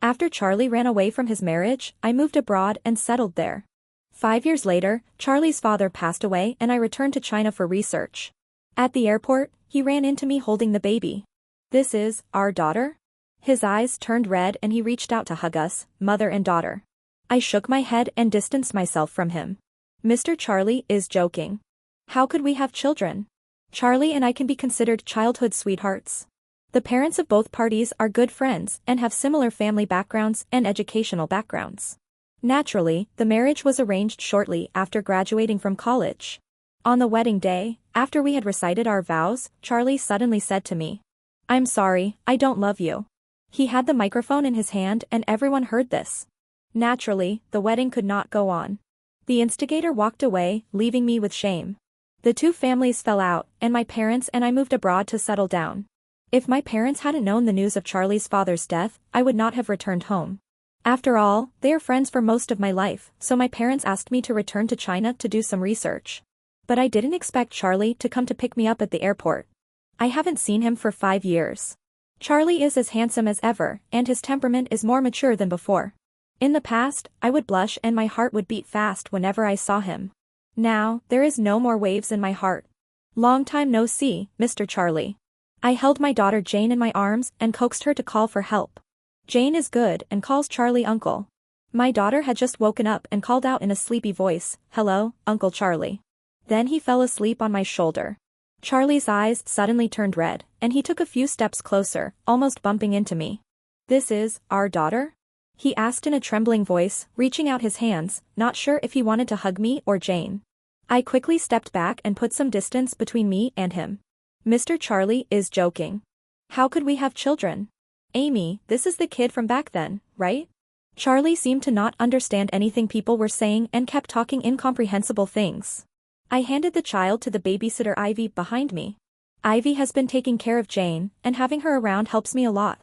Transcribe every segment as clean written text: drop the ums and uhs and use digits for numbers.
After Charlie ran away from his marriage, I moved abroad and settled there. 5 years later, Charlie's father passed away and I returned to China for research. At the airport, he ran into me holding the baby. "This is our daughter?" His eyes turned red and he reached out to hug us, mother and daughter. I shook my head and distanced myself from him. "Mr. Charlie is joking. How could we have children? Charlie and I can be considered childhood sweethearts. The parents of both parties are good friends and have similar family backgrounds and educational backgrounds." Naturally, the marriage was arranged shortly after graduating from college. On the wedding day, after we had recited our vows, Charlie suddenly said to me, "I'm sorry, I don't love you." He had the microphone in his hand and everyone heard this. Naturally, the wedding could not go on. The instigator walked away, leaving me with shame. The two families fell out, and my parents and I moved abroad to settle down. If my parents hadn't known the news of Charlie's father's death, I would not have returned home. After all, they are friends for most of my life, so my parents asked me to return to China to do some research. But I didn't expect Charlie to come to pick me up at the airport. I haven't seen him for 5 years. Charlie is as handsome as ever, and his temperament is more mature than before. In the past, I would blush and my heart would beat fast whenever I saw him. Now, there is no more waves in my heart. "Long time no see, Mr. Charlie." I held my daughter Jane in my arms and coaxed her to call for help. Jane is good and calls Charlie uncle. My daughter had just woken up and called out in a sleepy voice, "Hello, Uncle Charlie." Then he fell asleep on my shoulder. Charlie's eyes suddenly turned red, and he took a few steps closer, almost bumping into me. "This is our daughter?" he asked in a trembling voice, reaching out his hands, not sure if he wanted to hug me or Jane. I quickly stepped back and put some distance between me and him. "Mr. Charlie is joking. How could we have children? Amy, this is the kid from back then, right?" Charlie seemed to not understand anything people were saying and kept talking incomprehensible things. I handed the child to the babysitter Ivy behind me. Ivy has been taking care of Jane, and having her around helps me a lot.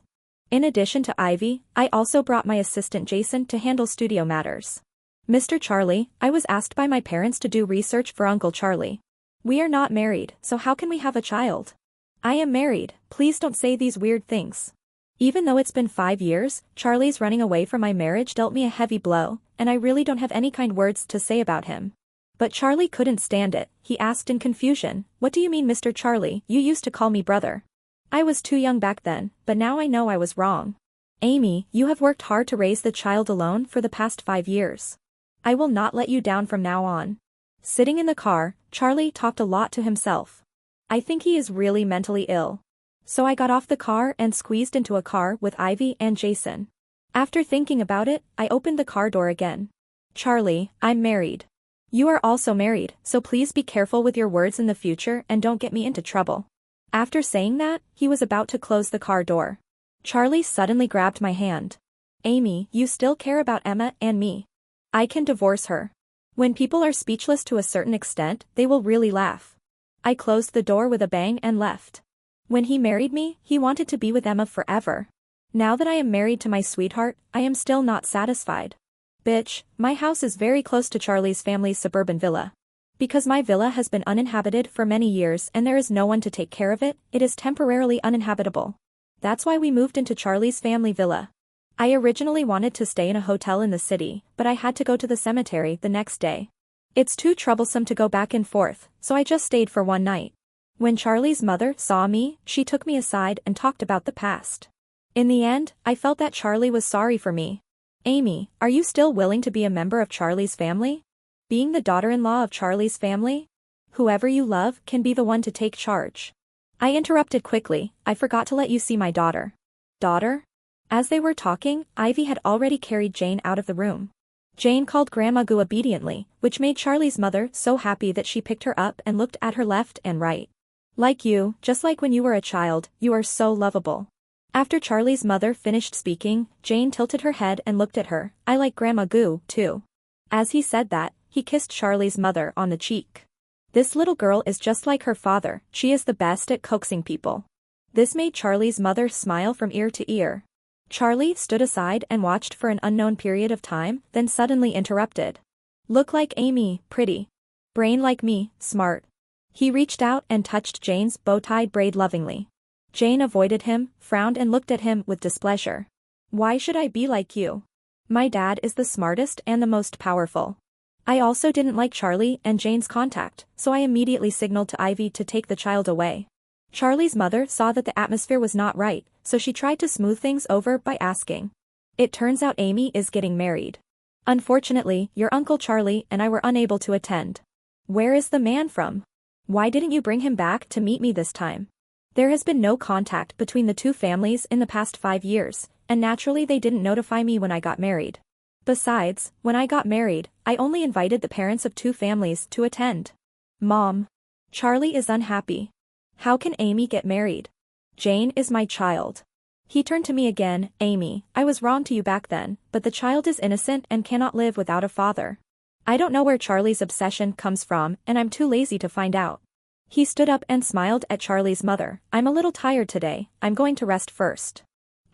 In addition to Ivy, I also brought my assistant Jason to handle studio matters. "Mr. Charlie, I was asked by my parents to do research for Uncle Charlie. We are not married, so how can we have a child?" "I am married, please don't say these weird things." Even though it's been 5 years, Charlie's running away from my marriage dealt me a heavy blow, and I really don't have any kind words to say about him. But Charlie couldn't stand it. He asked in confusion, "What do you mean, Mr. Charlie? You used to call me brother." I was too young back then, but now I know I was wrong. "Amy, you have worked hard to raise the child alone for the past 5 years. I will not let you down from now on." Sitting in the car, Charlie talked a lot to himself. I think he is really mentally ill. So I got off the car and squeezed into a car with Ivy and Jason. After thinking about it, I opened the car door again. "Charlie, I'm married. You are also married, so please be careful with your words in the future and don't get me into trouble." After saying that, he was about to close the car door. Charlie suddenly grabbed my hand. "Amy, you still care about Emma and me. I can divorce her." When people are speechless to a certain extent, they will really laugh. I closed the door with a bang and left. When he married me, he wanted to be with Emma forever. Now that I am married to my sweetheart, I am still not satisfied. "Bitch, my house is very close to Charlie's family's suburban villa. Because my villa has been uninhabited for many years and there is no one to take care of it, it is temporarily uninhabitable. That's why we moved into Charlie's family villa. I originally wanted to stay in a hotel in the city, but I had to go to the cemetery the next day. It's too troublesome to go back and forth, so I just stayed for one night. When Charlie's mother saw me, she took me aside and talked about the past. In the end, I felt that Charlie was sorry for me. Amy, are you still willing to be a member of Charlie's family? Being the daughter-in-law of Charlie's family? Whoever you love can be the one to take charge." I interrupted quickly, "I forgot to let you see my daughter." "Daughter?" As they were talking, Ivy had already carried Jane out of the room. Jane called Grandma Goo obediently, which made Charlie's mother so happy that she picked her up and looked at her left and right. "Like you, just like when you were a child, you are so lovable." After Charlie's mother finished speaking, Jane tilted her head and looked at her. "I like Grandma Goo, too." As he said that, he kissed Charlie's mother on the cheek. "This little girl is just like her father, she is the best at coaxing people." This made Charlie's mother smile from ear to ear. Charlie stood aside and watched for an unknown period of time, then suddenly interrupted. "Look like Amy, pretty. Brain like me, smart." He reached out and touched Jane's bow-tied braid lovingly. Jane avoided him, frowned and looked at him with displeasure. Why should I be like you? My dad is the smartest and the most powerful. I also didn't like Charlie and Jane's contact, so I immediately signaled to Ivy to take the child away. Charlie's mother saw that the atmosphere was not right, so she tried to smooth things over by asking. It turns out Amy is getting married. Unfortunately, your Uncle Charlie and I were unable to attend. Where is the man from? Why didn't you bring him back to meet me this time? There has been no contact between the two families in the past 5 years, and naturally they didn't notify me when I got married. Besides, when I got married, I only invited the parents of 2 families to attend. Mom. Charlie is unhappy. How can Amy get married? Jane is my child. He turned to me again. Amy, I was wrong to you back then, but the child is innocent and cannot live without a father. I don't know where Charlie's obsession comes from, and I'm too lazy to find out. He stood up and smiled at Charlie's mother. I'm a little tired today, I'm going to rest first.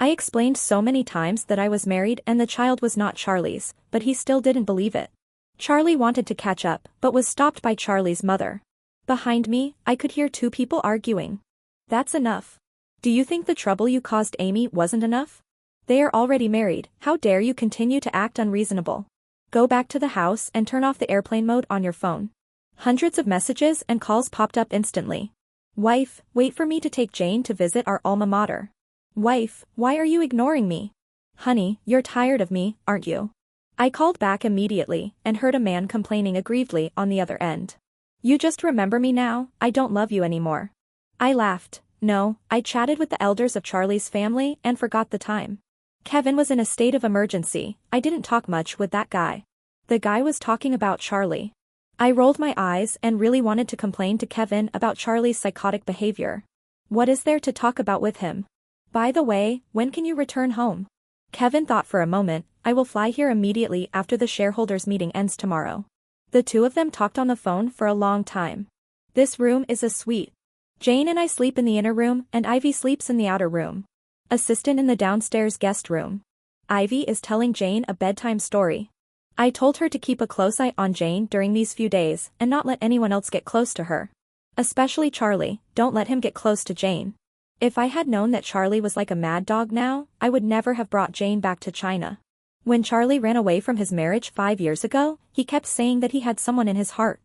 I explained so many times that I was married and the child was not Charlie's, but he still didn't believe it. Charlie wanted to catch up, but was stopped by Charlie's mother. Behind me, I could hear 2 people arguing. That's enough. Do you think the trouble you caused Amy wasn't enough? They are already married, how dare you continue to act unreasonable? Go back to the house and turn off the airplane mode on your phone. Hundreds of messages and calls popped up instantly. Wife, wait for me to take Jane to visit our alma mater. Wife, why are you ignoring me? Honey, you're tired of me, aren't you? I called back immediately and heard a man complaining aggrievedly on the other end. You just remember me now, I don't love you anymore. I laughed. No, I chatted with the elders of Charlie's family and forgot the time. Kevin was in a state of emergency, I didn't talk much with that guy. The guy was talking about Charlie. I rolled my eyes and really wanted to complain to Kevin about Charlie's psychotic behavior. What is there to talk about with him? By the way, when can you return home? Kevin thought for a moment. I will fly here immediately after the shareholders meeting ends tomorrow. The 2 of them talked on the phone for a long time. This room is a suite. Jane and I sleep in the inner room and Ivy sleeps in the outer room. Assistant in the downstairs guest room. Ivy is telling Jane a bedtime story. I told her to keep a close eye on Jane during these few days and not let anyone else get close to her. Especially Charlie, don't let him get close to Jane. If I had known that Charlie was like a mad dog now, I would never have brought Jane back to China. When Charlie ran away from his marriage 5 years ago, he kept saying that he had someone in his heart.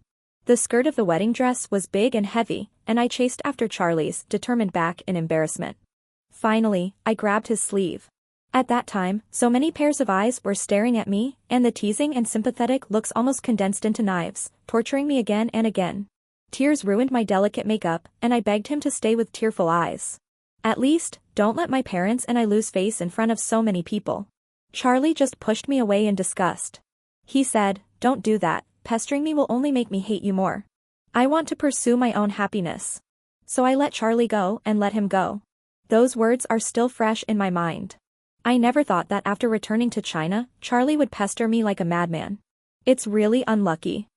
The skirt of the wedding dress was big and heavy, and I chased after Charlie's determined back in embarrassment. Finally, I grabbed his sleeve. At that time, so many pairs of eyes were staring at me, and the teasing and sympathetic looks almost condensed into knives, torturing me again and again. Tears ruined my delicate makeup, and I begged him to stay with tearful eyes. At least, don't let my parents and I lose face in front of so many people. Charlie just pushed me away in disgust. He said, don't do that, pestering me will only make me hate you more. I want to pursue my own happiness. So I let Charlie go and let him go. Those words are still fresh in my mind. I never thought that after returning to China, Charlie would pester me like a madman. It's really unlucky.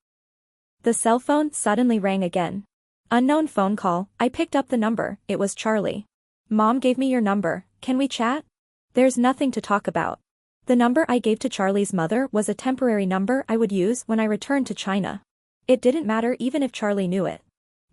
The cell phone suddenly rang again. Unknown phone call, I picked up the number, it was Charlie. Mom gave me your number, can we chat? There's nothing to talk about. The number I gave to Charlie's mother was a temporary number I would use when I returned to China. It didn't matter even if Charlie knew it.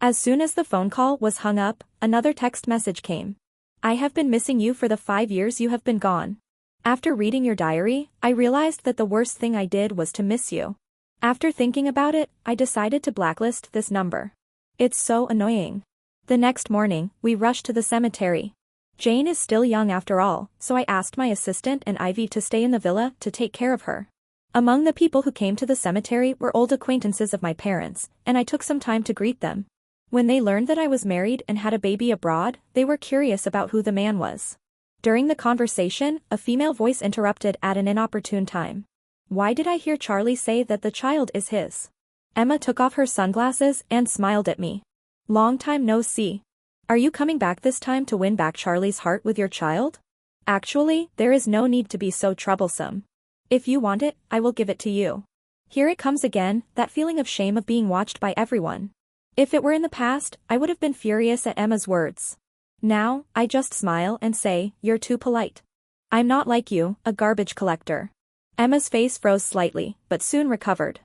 As soon as the phone call was hung up, another text message came. I have been missing you for the 5 years you have been gone. After reading your diary, I realized that the worst thing I did was to miss you. After thinking about it, I decided to blacklist this number. It's so annoying. The next morning, we rushed to the cemetery. Jane is still young after all, so I asked my assistant and Ivy to stay in the villa to take care of her. Among the people who came to the cemetery were old acquaintances of my parents, and I took some time to greet them. When they learned that I was married and had a baby abroad, they were curious about who the man was. During the conversation, a female voice interrupted at an inopportune time. Why did I hear Charlie say that the child is his? Emma took off her sunglasses and smiled at me. Long time no see. Are you coming back this time to win back Charlie's heart with your child? Actually, there is no need to be so troublesome. If you want it, I will give it to you. Here it comes again, that feeling of shame of being watched by everyone. If it were in the past, I would have been furious at Emma's words. Now, I just smile and say, you're too polite. I'm not like you, a garbage collector. Emma's face froze slightly, but soon recovered.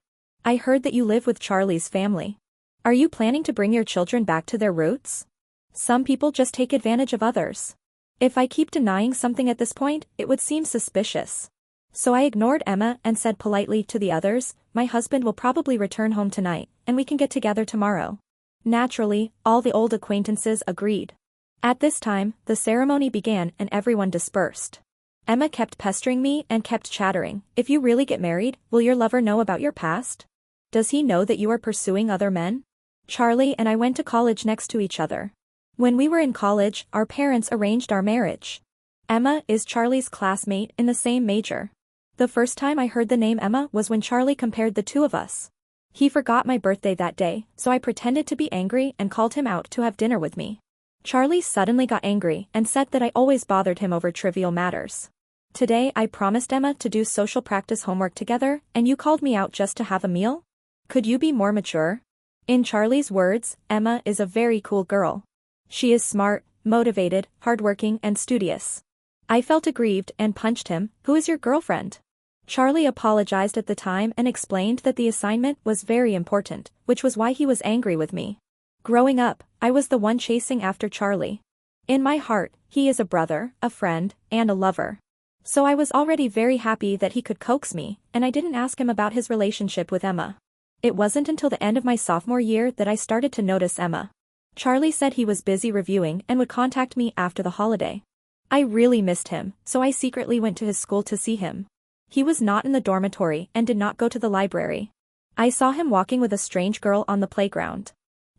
I heard that you live with Charlie's family. Are you planning to bring your children back to their roots? Some people just take advantage of others. If I keep denying something at this point, it would seem suspicious. So I ignored Emma and said politely to the others, "My husband will probably return home tonight, and we can get together tomorrow." Naturally, all the old acquaintances agreed. At this time, the ceremony began and everyone dispersed. Emma kept pestering me and kept chattering, "If you really get married, will your lover know about your past? Does he know that you are pursuing other men?" Charlie and I went to college next to each other. When we were in college, our parents arranged our marriage. Emma is Charlie's classmate in the same major. The first time I heard the name Emma was when Charlie compared the two of us. He forgot my birthday that day, so I pretended to be angry and called him out to have dinner with me. Charlie suddenly got angry and said that I always bothered him over trivial matters. Today I promised Emma to do social practice homework together, and you called me out just to have a meal? Could you be more mature? In Charlie's words, Emma is a very cool girl. She is smart, motivated, hardworking and studious. I felt aggrieved and punched him. "Who is your girlfriend?" Charlie apologized at the time and explained that the assignment was very important, which was why he was angry with me. Growing up, I was the one chasing after Charlie. In my heart, he is a brother, a friend, and a lover. So I was already very happy that he could coax me, and I didn't ask him about his relationship with Emma. It wasn't until the end of my sophomore year that I started to notice Emma. Charlie said he was busy reviewing and would contact me after the holiday. I really missed him, so I secretly went to his school to see him. He was not in the dormitory and did not go to the library. I saw him walking with a strange girl on the playground.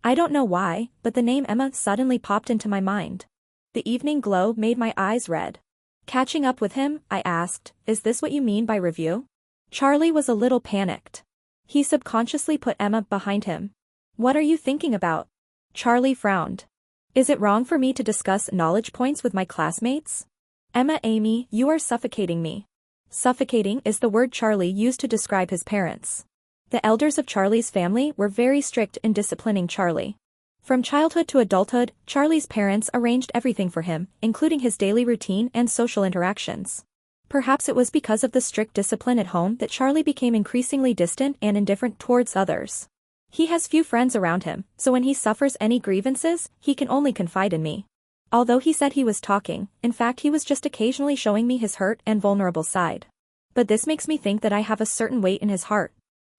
I don't know why, but the name Emma suddenly popped into my mind. The evening glow made my eyes red. Catching up with him, I asked, "Is this what you mean by review?" Charlie was a little panicked. He subconsciously put Emma behind him. "What are you thinking about?" Charlie frowned. "Is it wrong for me to discuss knowledge points with my classmates?" "Emma, Amy, you are suffocating me." Suffocating is the word Charlie used to describe his parents. The elders of Charlie's family were very strict in disciplining Charlie. From childhood to adulthood, Charlie's parents arranged everything for him, including his daily routine and social interactions. Perhaps it was because of the strict discipline at home that Charlie became increasingly distant and indifferent towards others. He has few friends around him, so when he suffers any grievances, he can only confide in me. Although he said he was talking, in fact he was just occasionally showing me his hurt and vulnerable side. But this makes me think that I have a certain weight in his heart.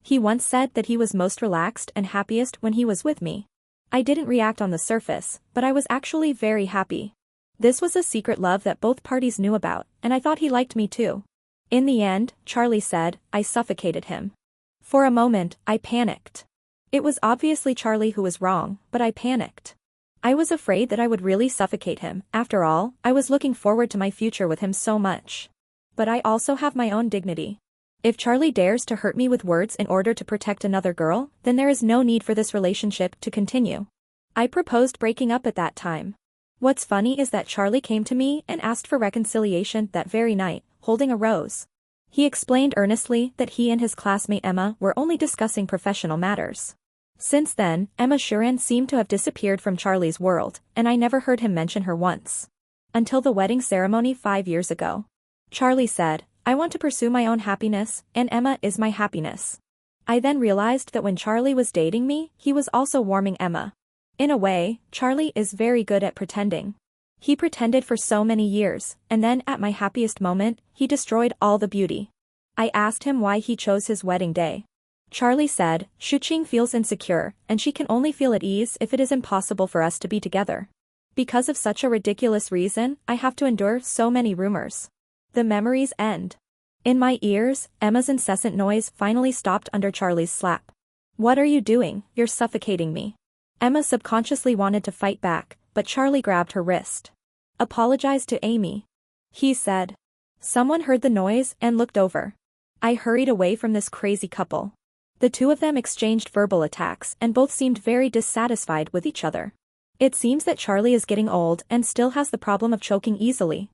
He once said that he was most relaxed and happiest when he was with me. I didn't react on the surface, but I was actually very happy. This was a secret love that both parties knew about, and I thought he liked me too. In the end, Charlie said, I suffocated him. For a moment, I panicked. It was obviously Charlie who was wrong, but I panicked. I was afraid that I would really suffocate him. After all, I was looking forward to my future with him so much. But I also have my own dignity. If Charlie dares to hurt me with words in order to protect another girl, then there is no need for this relationship to continue. I proposed breaking up at that time. What's funny is that Charlie came to me and asked for reconciliation that very night, holding a rose. He explained earnestly that he and his classmate Emma were only discussing professional matters. Since then, Emma Shuran seemed to have disappeared from Charlie's world, and I never heard him mention her once. Until the wedding ceremony 5 years ago. Charlie said, I want to pursue my own happiness, and Emma is my happiness. I then realized that when Charlie was dating me, he was also warming Emma. In a way, Charlie is very good at pretending. He pretended for so many years, and then at my happiest moment, he destroyed all the beauty. I asked him why he chose his wedding day. Charlie said, Shuqing feels insecure, and she can only feel at ease if it is impossible for us to be together. Because of such a ridiculous reason, I have to endure so many rumors. The memories end. In my ears, Emma's incessant noise finally stopped under Charlie's slap. What are you doing? You're suffocating me. Emma subconsciously wanted to fight back, but Charlie grabbed her wrist. Apologize to Amy. He said. Someone heard the noise and looked over. I hurried away from this crazy couple. The two of them exchanged verbal attacks and both seemed very dissatisfied with each other. It seems that Charlie is getting old and still has the problem of choking easily.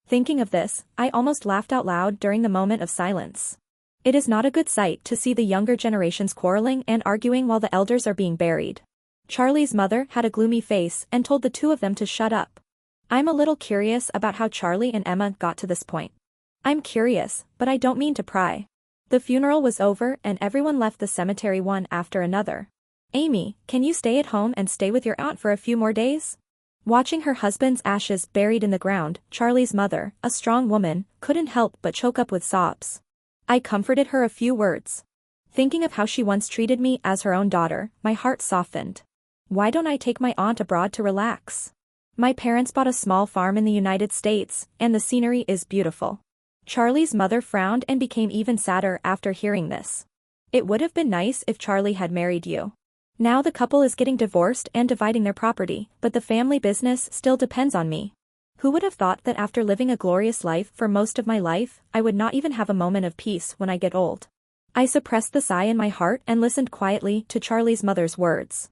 Thinking of this, I almost laughed out loud during the moment of silence. It is not a good sight to see the younger generations quarreling and arguing while the elders are being buried. Charlie's mother had a gloomy face and told the two of them to shut up. I'm a little curious about how Charlie and Emma got to this point. I'm curious, but I don't mean to pry. The funeral was over and everyone left the cemetery one after another. Amy, can you stay at home and stay with your aunt for a few more days? Watching her husband's ashes buried in the ground, Charlie's mother, a strong woman, couldn't help but choke up with sobs. I comforted her a few words. Thinking of how she once treated me as her own daughter, my heart softened. Why don't I take my aunt abroad to relax? My parents bought a small farm in the United States, and the scenery is beautiful. Charlie's mother frowned and became even sadder after hearing this. It would have been nice if Charlie had married you. Now the couple is getting divorced and dividing their property, but the family business still depends on me. Who would have thought that after living a glorious life for most of my life, I would not even have a moment of peace when I get old? I suppressed the sigh in my heart and listened quietly to Charlie's mother's words.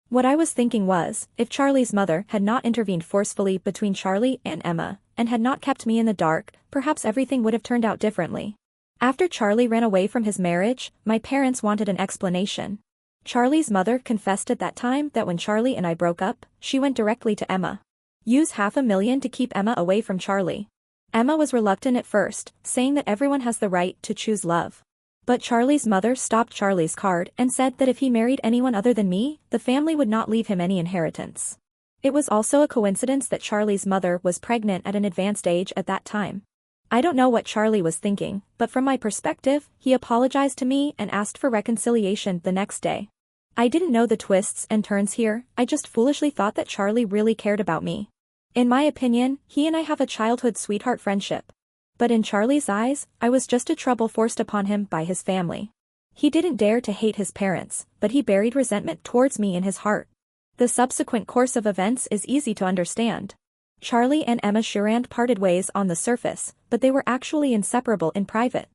What I was thinking was, if Charlie's mother had not intervened forcefully between Charlie and Emma, and had not kept me in the dark, perhaps everything would have turned out differently. After Charlie ran away from his marriage, my parents wanted an explanation. Charlie's mother confessed at that time that when Charlie and I broke up, she went directly to Emma. Use $500,000 to keep Emma away from Charlie. Emma was reluctant at first, saying that everyone has the right to choose love. But Charlie's mother stopped Charlie's card and said that if he married anyone other than me, the family would not leave him any inheritance. It was also a coincidence that Charlie's mother was pregnant at an advanced age at that time. I don't know what Charlie was thinking, but from my perspective, he apologized to me and asked for reconciliation the next day. I didn't know the twists and turns here, I just foolishly thought that Charlie really cared about me. In my opinion, he and I have a childhood sweetheart friendship. But in Charlie's eyes, I was just a trouble forced upon him by his family. He didn't dare to hate his parents, but he buried resentment towards me in his heart. The subsequent course of events is easy to understand. Charlie and Emma Shurand parted ways on the surface, but they were actually inseparable in private.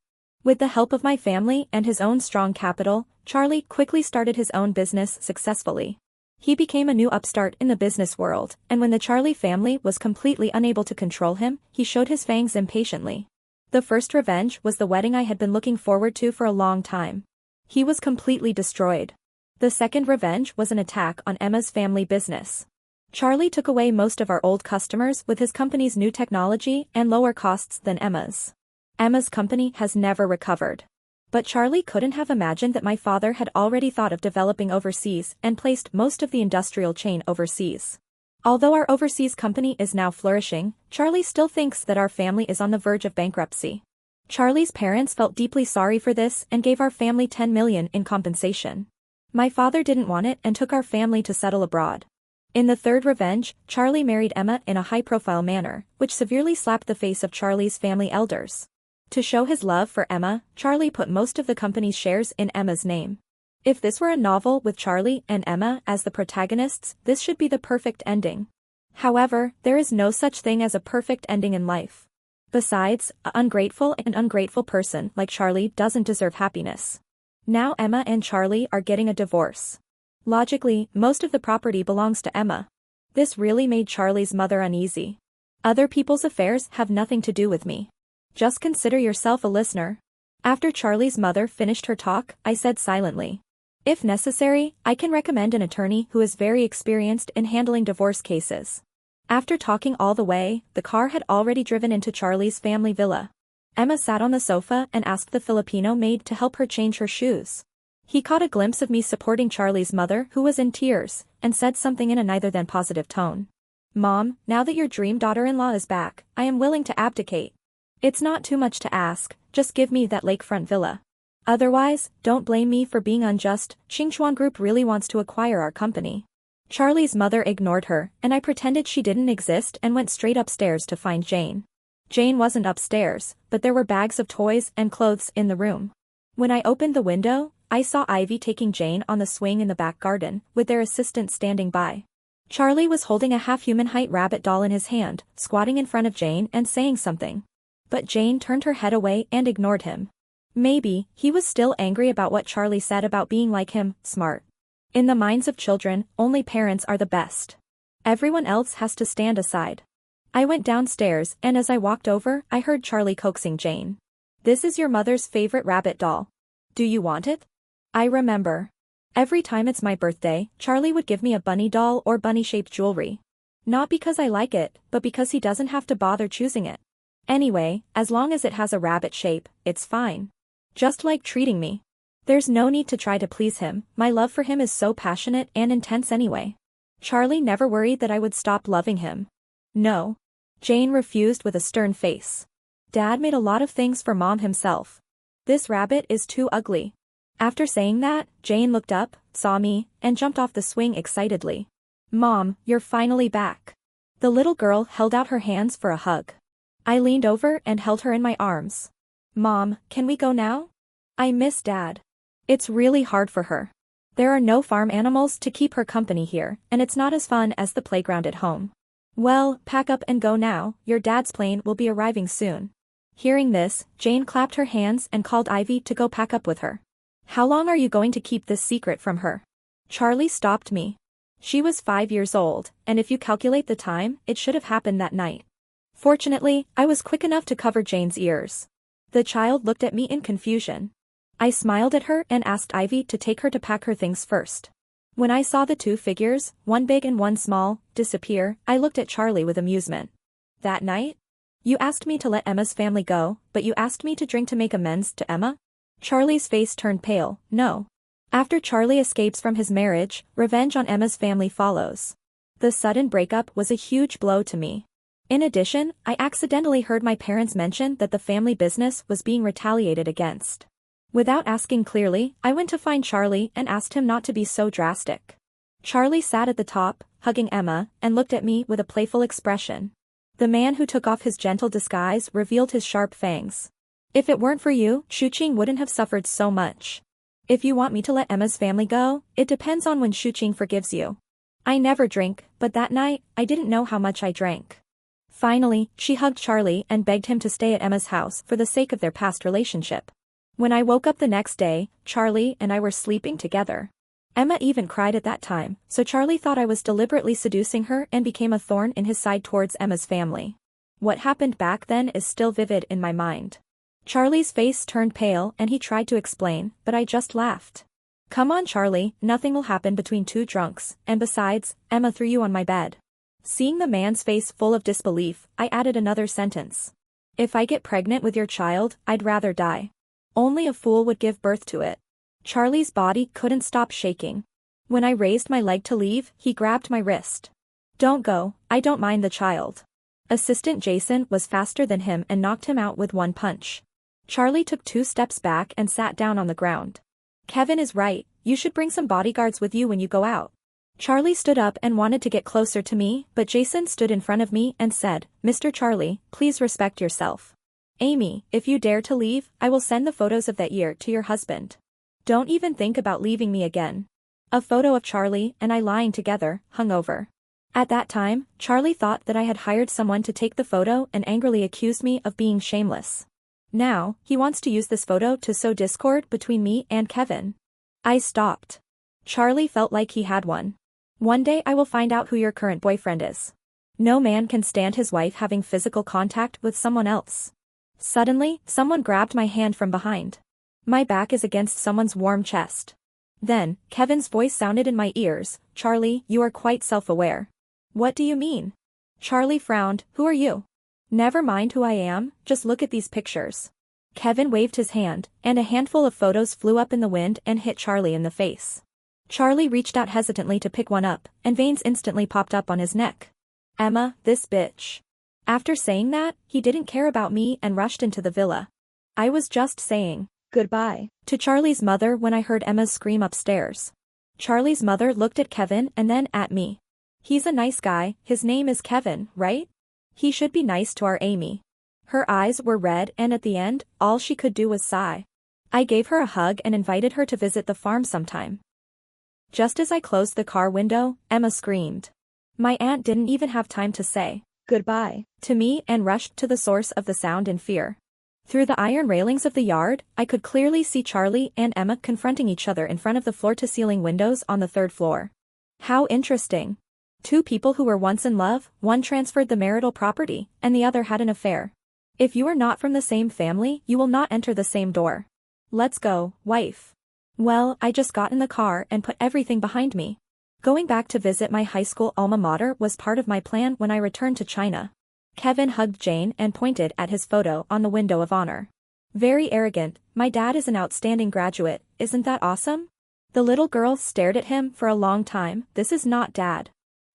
With the help of my family and his own strong capital, Charlie quickly started his own business successfully. He became a new upstart in the business world, and when the Charlie family was completely unable to control him, he showed his fangs impatiently. The first revenge was the wedding I had been looking forward to for a long time. He was completely destroyed. The second revenge was an attack on Emma's family business. Charlie took away most of our old customers with his company's new technology and lower costs than Emma's. Emma's company has never recovered. But Charlie couldn't have imagined that my father had already thought of developing overseas and placed most of the industrial chain overseas. Although our overseas company is now flourishing, Charlie still thinks that our family is on the verge of bankruptcy. Charlie's parents felt deeply sorry for this and gave our family $10 million in compensation. My father didn't want it and took our family to settle abroad. In the third revenge, Charlie married Emma in a high-profile manner, which severely slapped the face of Charlie's family elders. To show his love for Emma, Charlie put most of the company's shares in Emma's name. If this were a novel with Charlie and Emma as the protagonists, this should be the perfect ending. However, there is no such thing as a perfect ending in life. Besides, an ungrateful person like Charlie doesn't deserve happiness. Now Emma and Charlie are getting a divorce. Logically, most of the property belongs to Emma. This really made Charlie's mother uneasy. Other people's affairs have nothing to do with me. Just consider yourself a listener. After Charlie's mother finished her talk, I said silently, if necessary, I can recommend an attorney who is very experienced in handling divorce cases. After talking all the way, the car had already driven into Charlie's family villa. Emma sat on the sofa and asked the Filipino maid to help her change her shoes. He caught a glimpse of me supporting Charlie's mother, who was in tears, and said something in a neither-than-positive tone. Mom, now that your dream daughter-in-law is back, I am willing to abdicate. It's not too much to ask, just give me that lakefront villa. Otherwise, don't blame me for being unjust. Qingchuan Group really wants to acquire our company. Charlie's mother ignored her, and I pretended she didn't exist and went straight upstairs to find Jane. Jane wasn't upstairs, but there were bags of toys and clothes in the room. When I opened the window, I saw Ivy taking Jane on the swing in the back garden, with their assistant standing by. Charlie was holding a half-human-height rabbit doll in his hand, squatting in front of Jane and saying something. But Jane turned her head away and ignored him. Maybe, he was still angry about what Charlie said about being like him, smart. In the minds of children, only parents are the best. Everyone else has to stand aside. I went downstairs, and as I walked over, I heard Charlie coaxing Jane. This is your mother's favorite rabbit doll. Do you want it? I remember. Every time it's my birthday, Charlie would give me a bunny doll or bunny-shaped jewelry. Not because I like it, but because he doesn't have to bother choosing it. Anyway, as long as it has a rabbit shape, it's fine. Just like treating me. There's no need to try to please him, my love for him is so passionate and intense anyway. Charlie never worried that I would stop loving him. No. Jane refused with a stern face. Dad made a lot of things for Mom himself. This rabbit is too ugly. After saying that, Jane looked up, saw me, and jumped off the swing excitedly. Mom, you're finally back. The little girl held out her hands for a hug. I leaned over and held her in my arms. Mom, can we go now? I miss Dad. It's really hard for her. There are no farm animals to keep her company here, and it's not as fun as the playground at home. Well, pack up and go now, your dad's plane will be arriving soon. Hearing this, Jane clapped her hands and called Ivy to go pack up with her. How long are you going to keep this secret from her? Charlie stopped me. She was 5 years old, and if you calculate the time, it should have happened that night. Fortunately, I was quick enough to cover Jane's ears. The child looked at me in confusion. I smiled at her and asked Ivy to take her to pack her things first. When I saw the two figures, one big and one small, disappear, I looked at Charlie with amusement. That night? You asked me to let Emma's family go, but you asked me to drink to make amends to Emma? Charlie's face turned pale. No. After Charlie escapes from his marriage, revenge on Emma's family follows. The sudden breakup was a huge blow to me. In addition, I accidentally heard my parents mention that the family business was being retaliated against. Without asking clearly, I went to find Charlie and asked him not to be so drastic. Charlie sat at the top, hugging Emma, and looked at me with a playful expression. The man who took off his gentle disguise revealed his sharp fangs. If it weren't for you, Shuqing wouldn't have suffered so much. If you want me to let Emma's family go, it depends on when Shuqing forgives you. I never drink, but that night, I didn't know how much I drank. Finally, she hugged Charlie and begged him to stay at Emma's house for the sake of their past relationship. When I woke up the next day, Charlie and I were sleeping together. Emma even cried at that time, so Charlie thought I was deliberately seducing her and became a thorn in his side towards Emma's family. What happened back then is still vivid in my mind. Charlie's face turned pale and he tried to explain, but I just laughed. Come on Charlie, nothing will happen between two drunks, and besides, Emma threw you on my bed. Seeing the man's face full of disbelief, I added another sentence. If I get pregnant with your child, I'd rather die. Only a fool would give birth to it. Charlie's body couldn't stop shaking. When I raised my leg to leave, he grabbed my wrist. Don't go, I don't mind the child. Assistant Jason was faster than him and knocked him out with one punch. Charlie took 2 steps back and sat down on the ground. Kevin is right, you should bring some bodyguards with you when you go out. Charlie stood up and wanted to get closer to me, but Jason stood in front of me and said, Mr. Charlie, please respect yourself. Amy, if you dare to leave, I will send the photos of that year to your husband. Don't even think about leaving me again. A photo of Charlie and I lying together, hung over. At that time, Charlie thought that I had hired someone to take the photo and angrily accused me of being shameless. Now, he wants to use this photo to sow discord between me and Kevin. I stopped. Charlie felt like he had one. One day I will find out who your current boyfriend is. No man can stand his wife having physical contact with someone else. Suddenly, someone grabbed my hand from behind. My back is against someone's warm chest. Then, Kevin's voice sounded in my ears, Charlie, you are quite self-aware. What do you mean? Charlie frowned, who are you? Never mind who I am, just look at these pictures. Kevin waved his hand, and a handful of photos flew up in the wind and hit Charlie in the face. Charlie reached out hesitantly to pick one up, and veins instantly popped up on his neck. Emma, this bitch. After saying that, he didn't care about me and rushed into the villa. I was just saying goodbye to Charlie's mother when I heard Emma's scream upstairs. Charlie's mother looked at Kevin and then at me. He's a nice guy, his name is Kevin, right? He should be nice to our Amy. Her eyes were red and at the end, all she could do was sigh. I gave her a hug and invited her to visit the farm sometime. Just as I closed the car window, Emma screamed. My aunt didn't even have time to say goodbye to me and rushed to the source of the sound in fear. Through the iron railings of the yard, I could clearly see Charlie and Emma confronting each other in front of the floor-to-ceiling windows on the 3rd floor. How interesting. 2 people who were once in love, one transferred the marital property, and the other had an affair. If you are not from the same family, you will not enter the same door. Let's go, wife. Well, I just got in the car and put everything behind me. Going back to visit my high school alma mater was part of my plan when I returned to China. Kevin hugged Jane and pointed at his photo on the window of honor. Very arrogant, my dad is an outstanding graduate, isn't that awesome? The little girl stared at him for a long time, this is not dad.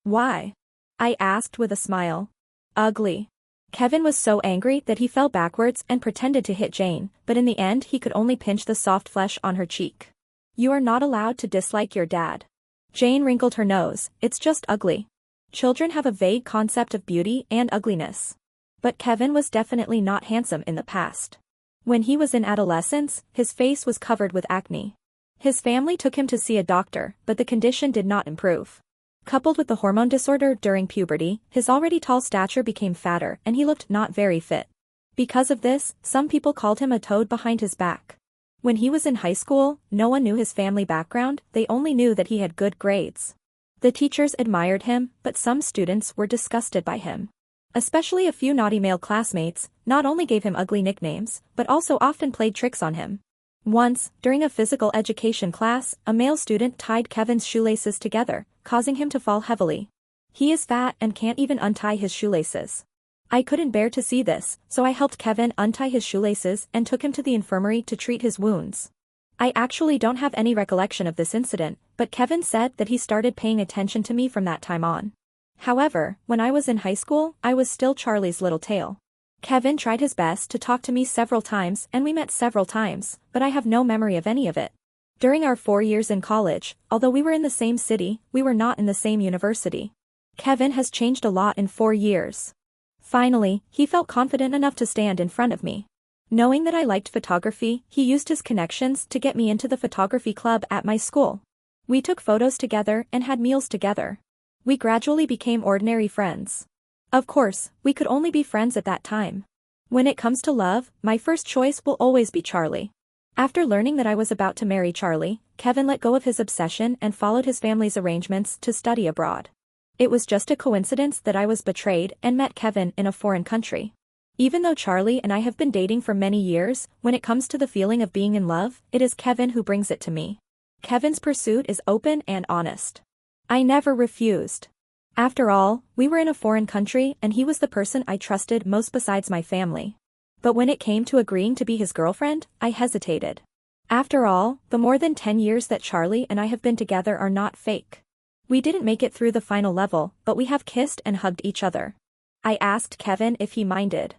Why? I asked with a smile. Ugly. Kevin was so angry that he fell backwards and pretended to hit Jane, but in the end he could only pinch the soft flesh on her cheek. You are not allowed to dislike your dad. Jane wrinkled her nose, it's just ugly. Children have a vague concept of beauty and ugliness. But Kevin was definitely not handsome in the past. When he was in adolescence, his face was covered with acne. His family took him to see a doctor, but the condition did not improve. Coupled with the hormone disorder during puberty, his already tall stature became fatter and he looked not very fit. Because of this, some people called him a toad behind his back. When he was in high school, no one knew his family background, they only knew that he had good grades. The teachers admired him, but some students were disgusted by him. Especially a few naughty male classmates, not only gave him ugly nicknames, but also often played tricks on him. Once, during a physical education class, a male student tied Kevin's shoelaces together, causing him to fall heavily. He is fat and can't even untie his shoelaces. I couldn't bear to see this, so I helped Kevin untie his shoelaces and took him to the infirmary to treat his wounds. I actually don't have any recollection of this incident, but Kevin said that he started paying attention to me from that time on. However, when I was in high school, I was still Charlie's little tail. Kevin tried his best to talk to me several times and we met several times, but I have no memory of any of it. During our 4 years in college, although we were in the same city, we were not in the same university. Kevin has changed a lot in 4 years. Finally, he felt confident enough to stand in front of me. Knowing that I liked photography, he used his connections to get me into the photography club at my school. We took photos together and had meals together. We gradually became ordinary friends. Of course, we could only be friends at that time. When it comes to love, my first choice will always be Charlie. After learning that I was about to marry Charlie, Kevin let go of his obsession and followed his family's arrangements to study abroad. It was just a coincidence that I was betrayed and met Kevin in a foreign country. Even though Charlie and I have been dating for many years, when it comes to the feeling of being in love, it is Kevin who brings it to me. Kevin's pursuit is open and honest. I never refused. After all, we were in a foreign country and he was the person I trusted most besides my family. But when it came to agreeing to be his girlfriend, I hesitated. After all, the more than 10 years that Charlie and I have been together are not fake. We didn't make it through the final level, but we have kissed and hugged each other. I asked Kevin if he minded.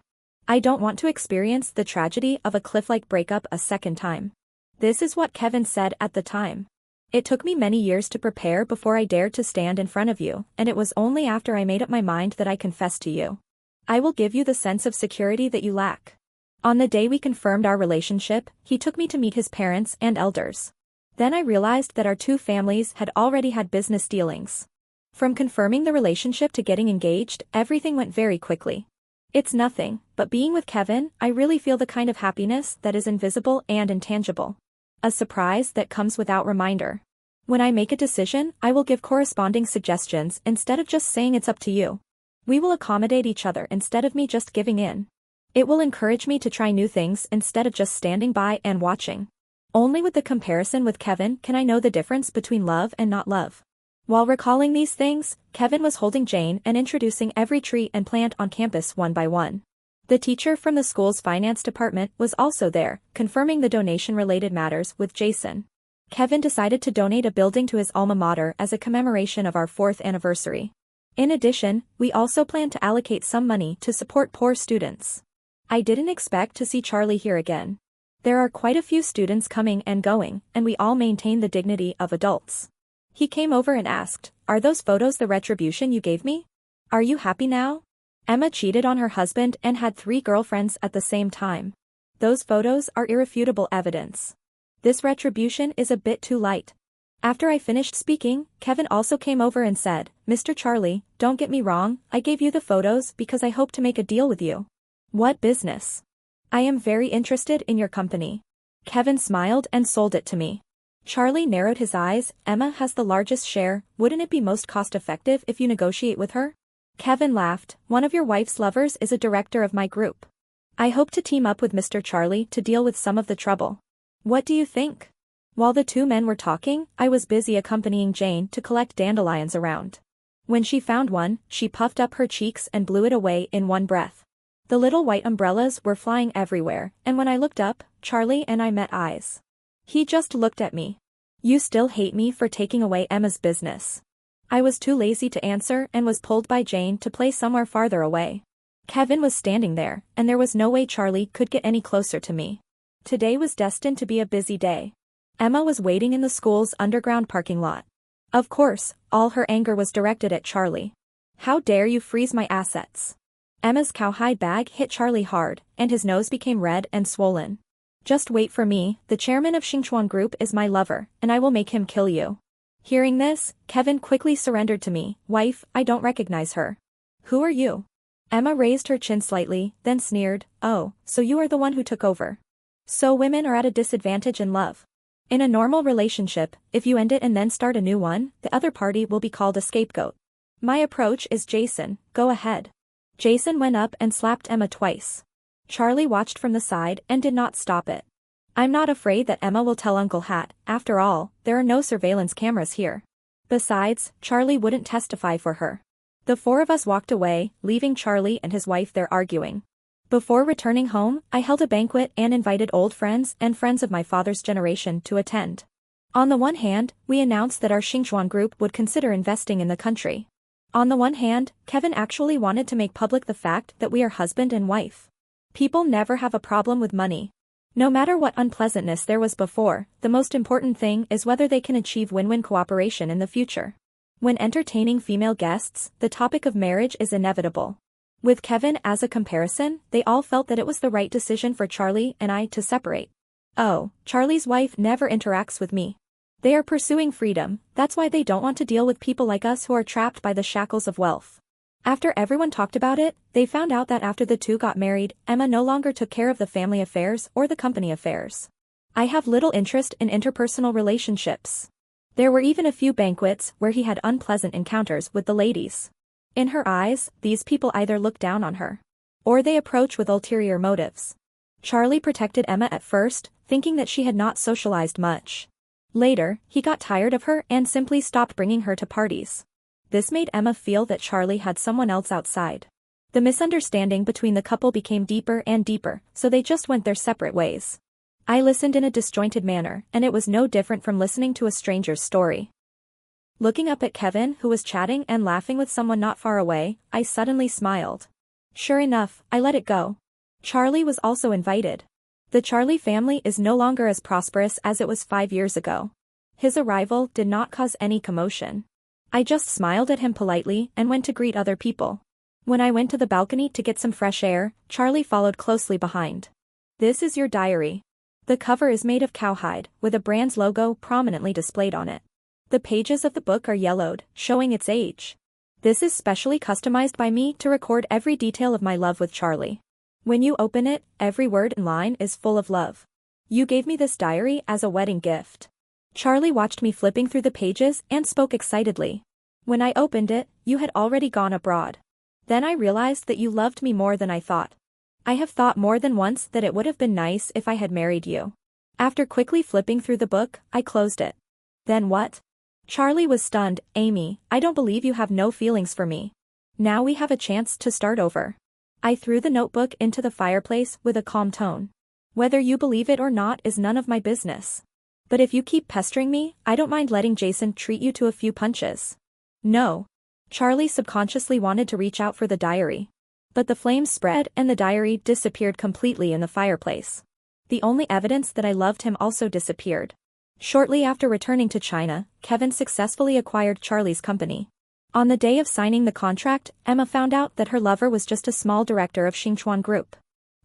I don't want to experience the tragedy of a cliff-like breakup a second time. This is what Kevin said at the time. It took me many years to prepare before I dared to stand in front of you, and it was only after I made up my mind that I confessed to you. I will give you the sense of security that you lack. On the day we confirmed our relationship, he took me to meet his parents and elders. Then I realized that our two families had already had business dealings. From confirming the relationship to getting engaged, everything went very quickly. It's nothing, but being with Kevin, I really feel the kind of happiness that is invisible and intangible. A surprise that comes without reminder. When I make a decision, I will give corresponding suggestions instead of just saying it's up to you. We will accommodate each other instead of me just giving in. It will encourage me to try new things instead of just standing by and watching. Only with the comparison with Kevin can I know the difference between love and not love. While recalling these things, Kevin was holding Jane and introducing every tree and plant on campus one by one. The teacher from the school's finance department was also there, confirming the donation-related matters with Jason. Kevin decided to donate a building to his alma mater as a commemoration of our 4th anniversary. In addition, we also plan to allocate some money to support poor students. I didn't expect to see Charlie here again. There are quite a few students coming and going, and we all maintain the dignity of adults. He came over and asked, "Are those photos the retribution you gave me? Are you happy now?" Emma cheated on her husband and had 3 girlfriends at the same time. Those photos are irrefutable evidence. This retribution is a bit too light. After I finished speaking, Kevin also came over and said, "Mr. Charlie, don't get me wrong, I gave you the photos because I hope to make a deal with you." "What business?" "I am very interested in your company." Kevin smiled and sold it to me. Charlie narrowed his eyes. "Emma has the largest share, wouldn't it be most cost-effective if you negotiate with her?" Kevin laughed. "One of your wife's lovers is a director of my group. I hope to team up with Mr. Charlie to deal with some of the trouble. What do you think?" While the two men were talking, I was busy accompanying Jane to collect dandelions around. When she found one, she puffed up her cheeks and blew it away in one breath. The little white umbrellas were flying everywhere, and when I looked up, Charlie and I met eyes. He just looked at me. "You still hate me for taking away Emma's business?" I was too lazy to answer and was pulled by Jane to play somewhere farther away. Kevin was standing there, and there was no way Charlie could get any closer to me. Today was destined to be a busy day. Emma was waiting in the school's underground parking lot. Of course, all her anger was directed at Charlie. How dare you freeze my assets? Emma's cowhide bag hit Charlie hard, and his nose became red and swollen. Just wait for me, the chairman of Xinchuan Group is my lover, and I will make him kill you. Hearing this, Kevin quickly surrendered to me. Wife, I don't recognize her. Who are you? Emma raised her chin slightly, then sneered, oh, so you are the one who took over. So women are at a disadvantage in love. In a normal relationship, if you end it and then start a new one, the other party will be called a scapegoat. My approach is Jason, go ahead. Jason went up and slapped Emma twice. Charlie watched from the side and did not stop it. I'm not afraid that Emma will tell Uncle Hat, after all, there are no surveillance cameras here. Besides, Charlie wouldn't testify for her. The four of us walked away, leaving Charlie and his wife there arguing. Before returning home, I held a banquet and invited old friends and friends of my father's generation to attend. On the one hand, we announced that our Xinchuan Group would consider investing in the country. On the one hand, Kevin actually wanted to make public the fact that we are husband and wife. People never have a problem with money. No matter what unpleasantness there was before, the most important thing is whether they can achieve win-win cooperation in the future. When entertaining female guests, the topic of marriage is inevitable. With Kevin as a comparison, they all felt that it was the right decision for Charlie and I to separate. Oh, Charlie's wife never interacts with me. They are pursuing freedom, that's why they don't want to deal with people like us who are trapped by the shackles of wealth. After everyone talked about it, they found out that after the two got married, Emma no longer took care of the family affairs or the company affairs. I have little interest in interpersonal relationships. There were even a few banquets where he had unpleasant encounters with the ladies. In her eyes, these people either look down on her, or they approach with ulterior motives. Charlie protected Emma at first, thinking that she had not socialized much. Later, he got tired of her and simply stopped bringing her to parties. This made Emma feel that Charlie had someone else outside. The misunderstanding between the couple became deeper and deeper, so they just went their separate ways. I listened in a disjointed manner, and it was no different from listening to a stranger's story. Looking up at Kevin, who was chatting and laughing with someone not far away, I suddenly smiled. Sure enough, I let it go. Charlie was also invited. The Charlie family is no longer as prosperous as it was 5 years ago. His arrival did not cause any commotion. I just smiled at him politely and went to greet other people. When I went to the balcony to get some fresh air, Charlie followed closely behind. This is your diary. The cover is made of cowhide, with a brand's logo prominently displayed on it. The pages of the book are yellowed, showing its age. This is specially customized by me to record every detail of my love with Charlie. When you open it, every word and line is full of love. You gave me this diary as a wedding gift. Charlie watched me flipping through the pages and spoke excitedly. When I opened it, you had already gone abroad. Then I realized that you loved me more than I thought. I have thought more than once that it would have been nice if I had married you. After quickly flipping through the book, I closed it. Then what? Charlie was stunned. Amy, I don't believe you have no feelings for me. Now we have a chance to start over. I threw the notebook into the fireplace with a calm tone. Whether you believe it or not is none of my business. But if you keep pestering me, I don't mind letting Jason treat you to a few punches. No. Charlie subconsciously wanted to reach out for the diary. But the flames spread and the diary disappeared completely in the fireplace. The only evidence that I loved him also disappeared. Shortly after returning to China, Kevin successfully acquired Charlie's company. On the day of signing the contract, Emma found out that her lover was just a small director of Xinchuan Group.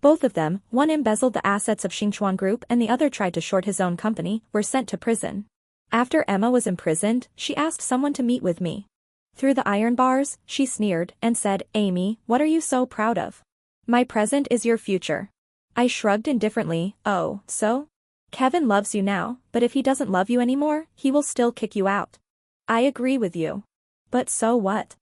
Both of them, one embezzled the assets of Xinchuan Group and the other tried to short his own company, were sent to prison. After Emma was imprisoned, she asked someone to meet with me. Through the iron bars, she sneered and said, Amy, what are you so proud of? My present is your future. I shrugged indifferently. Oh, so? Kevin loves you now, but if he doesn't love you anymore, he will still kick you out. I agree with you. But so what?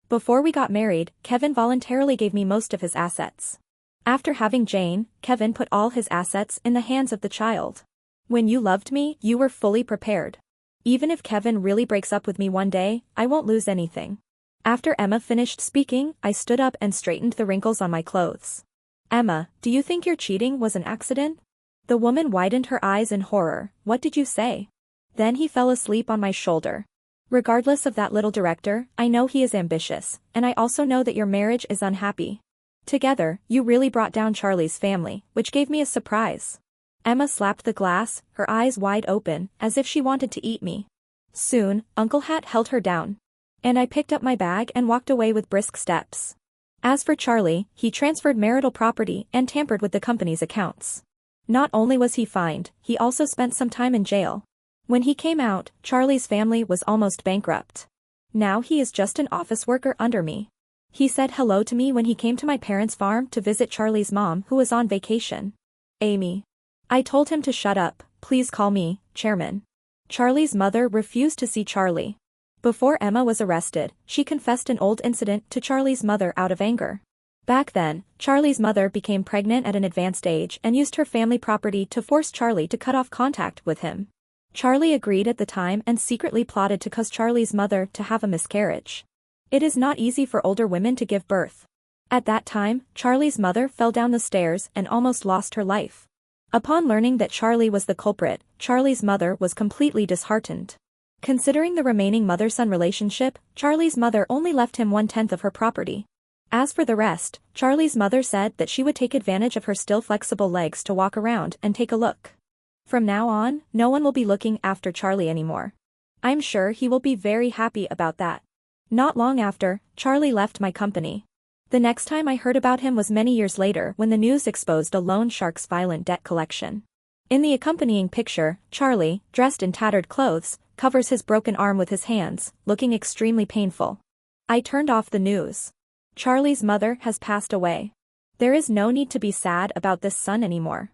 Before we got married, Kevin voluntarily gave me most of his assets. After having Jane, Kevin put all his assets in the hands of the child. When you loved me, you were fully prepared. Even if Kevin really breaks up with me one day, I won't lose anything. After Emma finished speaking, I stood up and straightened the wrinkles on my clothes. Emma, do you think your cheating was an accident? The woman widened her eyes in horror. What did you say? Then he fell asleep on my shoulder. Regardless of that little director, I know he is ambitious, and I also know that your marriage is unhappy. Together, you really brought down Charlie's family, which gave me a surprise. Emma slapped the glass, her eyes wide open, as if she wanted to eat me. Soon, Uncle Hat held her down. And I picked up my bag and walked away with brisk steps. As for Charlie, he transferred marital property and tampered with the company's accounts. Not only was he fined, he also spent some time in jail. When he came out, Charlie's family was almost bankrupt. Now he is just an office worker under me. He said hello to me when he came to my parents' farm to visit Charlie's mom who was on vacation. Amy. I told him to shut up, please call me, Chairman. Charlie's mother refused to see Charlie. Before Emma was arrested, she confessed an old incident to Charlie's mother out of anger. Back then, Charlie's mother became pregnant at an advanced age and used her family property to force Charlie to cut off contact with him. Charlie agreed at the time and secretly plotted to cause Charlie's mother to have a miscarriage. It is not easy for older women to give birth. At that time, Charlie's mother fell down the stairs and almost lost her life. Upon learning that Charlie was the culprit, Charlie's mother was completely disheartened. Considering the remaining mother-son relationship, Charlie's mother only left him 1/10 of her property. As for the rest, Charlie's mother said that she would take advantage of her still flexible legs to walk around and take a look. From now on, no one will be looking after Charlie anymore. I'm sure he will be very happy about that. Not long after, Charlie left my company. The next time I heard about him was many years later when the news exposed a loan shark's violent debt collection. In the accompanying picture, Charlie, dressed in tattered clothes, covers his broken arm with his hands, looking extremely painful. I turned off the news. Charlie's mother has passed away. There is no need to be sad about this son anymore.